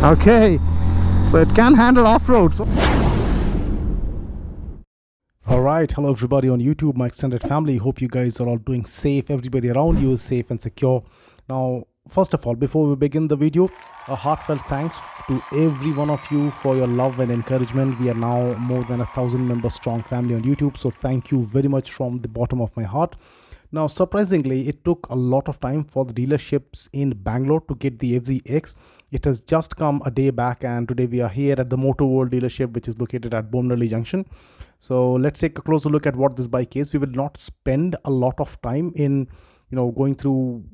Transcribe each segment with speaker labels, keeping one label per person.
Speaker 1: Okay, so it can handle off-road. Alright, hello everybody on YouTube, my extended family. Hope you guys are all doing safe. Everybody around you is safe and secure. Now, first of all, before we begin the video, a heartfelt thanks to every one of you for your love and encouragement. We are now more than 1,000 member strong family on YouTube, so thank you very much from the bottom of my heart. Now, surprisingly, it took a lot of time for the dealerships in Bangalore to get the FZX. It has just come a day back, and today we are here at the Motor World dealership, which is located at Bomnali Junction. So let's take a closer look at what this bike is. We will not spend a lot of time in going through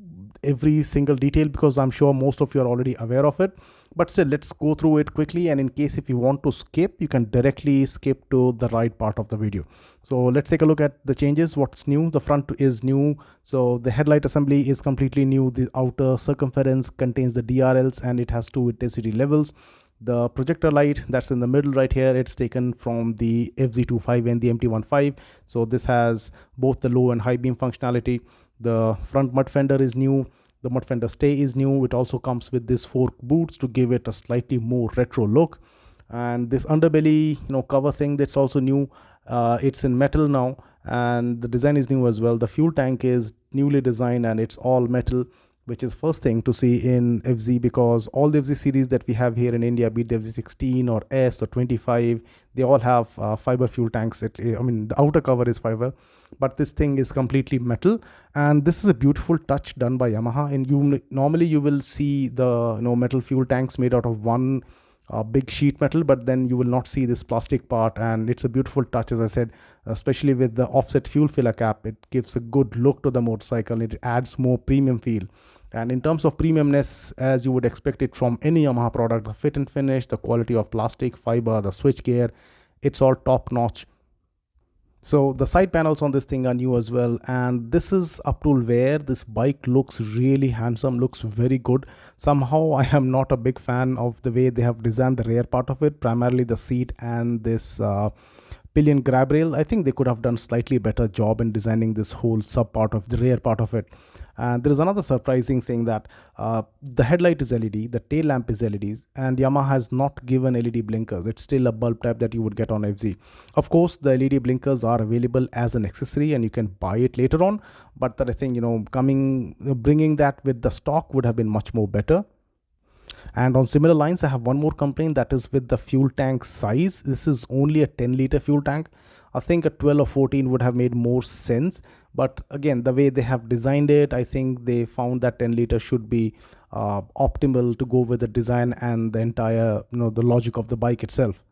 Speaker 1: every single detail, because I'm sure most of you are already aware of it, but still, let's go through it quickly, and in case if you want to skip, you can directly skip to the right part of the video. So let's take a look at the changes. What's new? The front is new, so the headlight assembly is completely new. The outer circumference contains the DRLs and it has 2 intensity levels. The projector light that's in the middle right here, it's taken from the FZ25 and the MT15. So this has both the low and high beam functionality. The front mud fender is new. The mud fender stay is new. It also comes with this fork boots to give it a slightly more retro look. And this underbelly cover thing, that's also new. It's in metal now, and the design is new as well. The fuel tank is newly designed and it's all metal, which is first thing to see in FZ, because all the FZ series that we have here in India, be it the FZ16 or S or 25, they all have fiber fuel tanks. The outer cover is fiber, but this thing is completely metal, and this is a beautiful touch done by Yamaha. And normally you will see the metal fuel tanks made out of one big sheet metal, but then you will not see this plastic part, and it's a beautiful touch, as I said, especially with the offset fuel filler cap. It gives a good look to the motorcycle. It adds more premium feel. And in terms of premiumness, as you would expect it from any Yamaha product, the fit and finish, the quality of plastic, fiber, the switch gear, it's all top notch. So the side panels on this thing are new as well, and this is up to where this bike looks really handsome, looks very good. Somehow I am not a big fan of the way they have designed the rear part of it, primarily the seat and this pillion grab rail. I think they could have done slightly better job in designing this whole sub part of the rear part of it. And there is another surprising thing, that the headlight is LED, the tail lamp is LEDs, and Yamaha has not given LED blinkers. It's still a bulb type that you would get on FZ. Of course, the LED blinkers are available as an accessory and you can buy it later on, but I think bringing that with the stock would have been much more better. And on similar lines, I have one more complaint, that is with the fuel tank size. This is only a 10-liter fuel tank. I think a 12 or 14 would have made more sense, but again, the way they have designed it, I think they found that 10 liter should be optimal to go with the design and the entire the logic of the bike itself.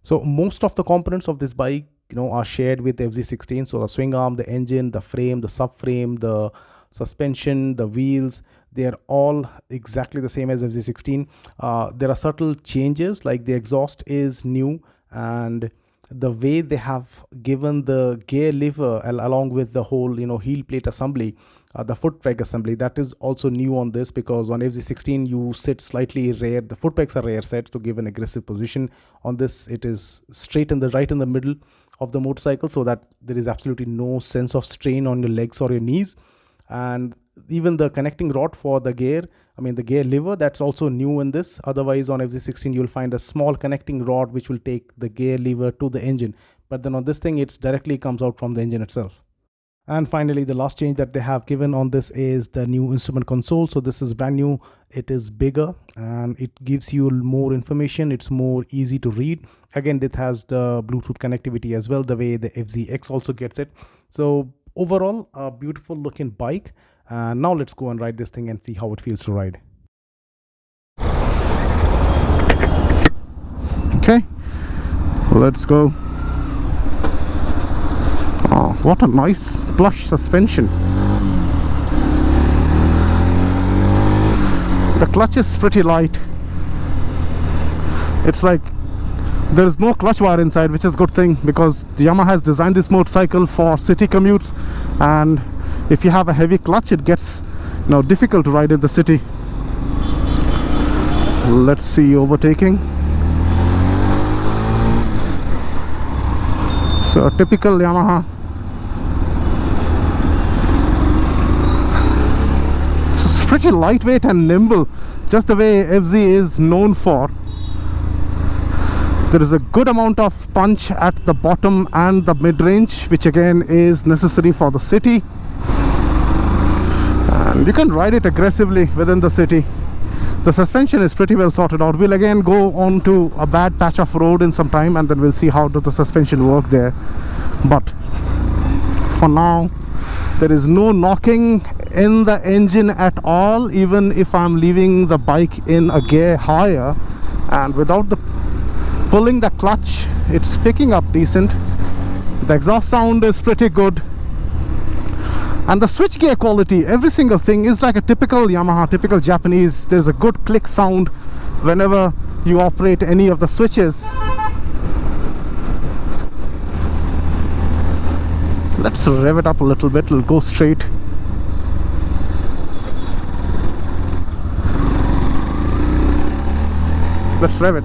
Speaker 1: So most of the components of this bike are shared with FZ16. So the swing arm, the engine, the frame, the subframe, the suspension, the wheels, they are all exactly the same as FZ16. There are subtle changes, like the exhaust is new, and the way they have given the gear lever along with the whole heel plate assembly, the foot peg assembly, that is also new on this, because on FZ16 you sit slightly rear. The foot pegs are rear set to give an aggressive position. On this, it is straight in the middle of the motorcycle, so that there is absolutely no sense of strain on your legs or your knees. And even the connecting rod for the gear, the gear lever, that's also new in this. Otherwise on FZ16 you'll find a small connecting rod which will take the gear lever to the engine, but then on this thing it's directly comes out from the engine itself. And finally, the last change that they have given on this is the new instrument console. So this is brand new. It is bigger and it gives you more information. It's more easy to read. Again, it has the Bluetooth connectivity as well, the way the FZX also gets it. So overall, a beautiful looking bike. And now let's go and ride this thing and see how it feels to ride. Okay, let's go. Oh, what a nice plush suspension. The clutch is pretty light. It's like there is no clutch wire inside, which is a good thing, because Yamaha has designed this motorcycle for city commutes, and if you have a heavy clutch, it gets difficult to ride in the city. Let's see overtaking. So typical Yamaha. It's pretty lightweight and nimble. just the way FZ is known for. There is a good amount of punch at the bottom and the mid-range, which again is necessary for the city, and you can ride it aggressively within the city. The suspension is pretty well sorted out. We'll again go on to a bad patch of road in some time, and then we'll see how does the suspension work there. But for now, there is no knocking in the engine at all, even if I'm leaving the bike in a gear higher, and without the pulling the clutch, it's picking up decent. The exhaust sound is pretty good, and the switch gear quality, every single thing is like a typical Yamaha, typical Japanese. There's a good click sound whenever you operate any of the switches. Let's rev it up a little bit. It'll go straight. Let's rev it.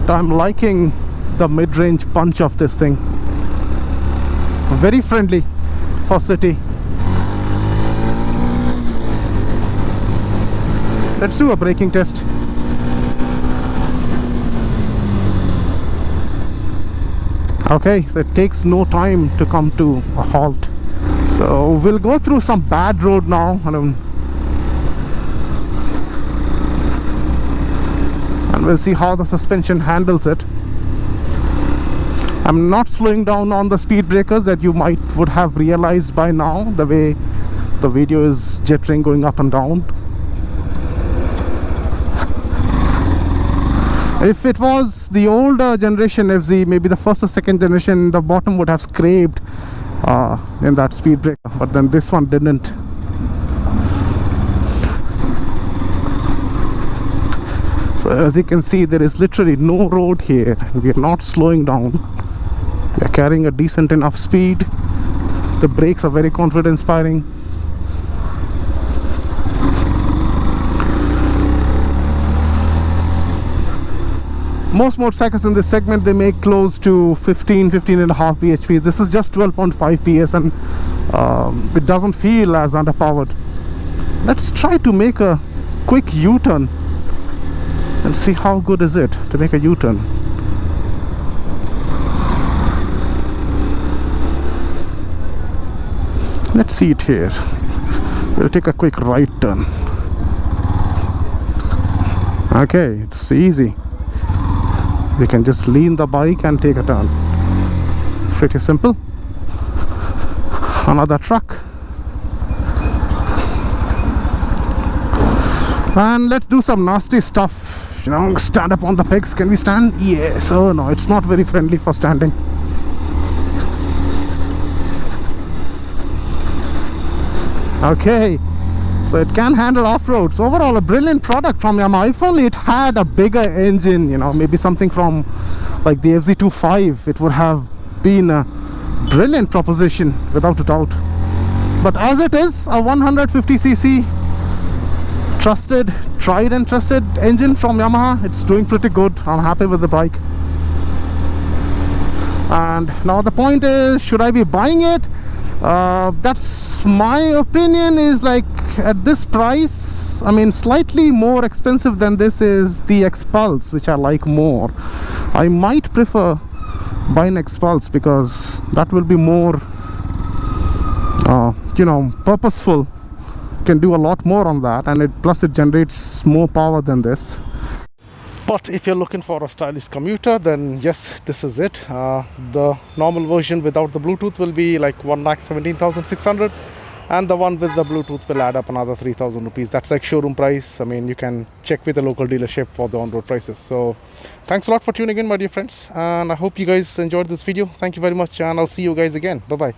Speaker 1: I'm liking the mid-range punch of this thing. Very friendly for city. Let's do a braking test. Okay, so it takes no time to come to a halt. So we'll go through some bad road now, and we'll see how the suspension handles it. I'm not slowing down on the speed breakers that you would have realized by now, the way the video is jittering going up and down. If it was the older generation FZ, maybe the first or second generation, the bottom would have scraped in that speed breaker, but then this one didn't. So as you can see, there is literally no road here. We are not slowing down. We are carrying a decent enough speed. The brakes are very confidence inspiring. Most motorcycles in this segment, they make close to 15 and a half bhp. This is just 12.5 ps, and it doesn't feel as underpowered. Let's try to make a quick U-turn and see how good is it to make a U-turn. Let's see it here. We'll take a quick right turn. Okay, it's easy. We can just lean the bike and take a turn. Pretty simple. Another truck. And let's do some nasty stuff. You know, stand up on the pegs. Can we stand? Yes. Oh no, it's not very friendly for standing. Okay, so it can handle off-roads. Overall, a brilliant product from Yamaha. If only it had a bigger engine, you know, maybe something from like the FZ25, it would have been a brilliant proposition without a doubt. But as it is, a 150cc trusted, tried and trusted engine from Yamaha. It's doing pretty good. I'm happy with the bike. And now the point is, should I be buying it? That's my opinion. Is like, at this price, I mean, slightly more expensive than this is the X-Pulse, which I like more. I might prefer buying X-Pulse because that will be more you know, purposeful. Can do a lot more on that, and plus it generates more power than this. But if you're looking for a stylish commuter, then yes, this is it. The normal version without the Bluetooth will be like 1,17,600, and the one with the Bluetooth will add up another 3,000 rupees. That's like showroom price. I mean, you can check with the local dealership for the on-road prices. So thanks a lot for tuning in, my dear friends, and I hope you guys enjoyed this video. Thank you very much, and I'll see you guys again. Bye bye.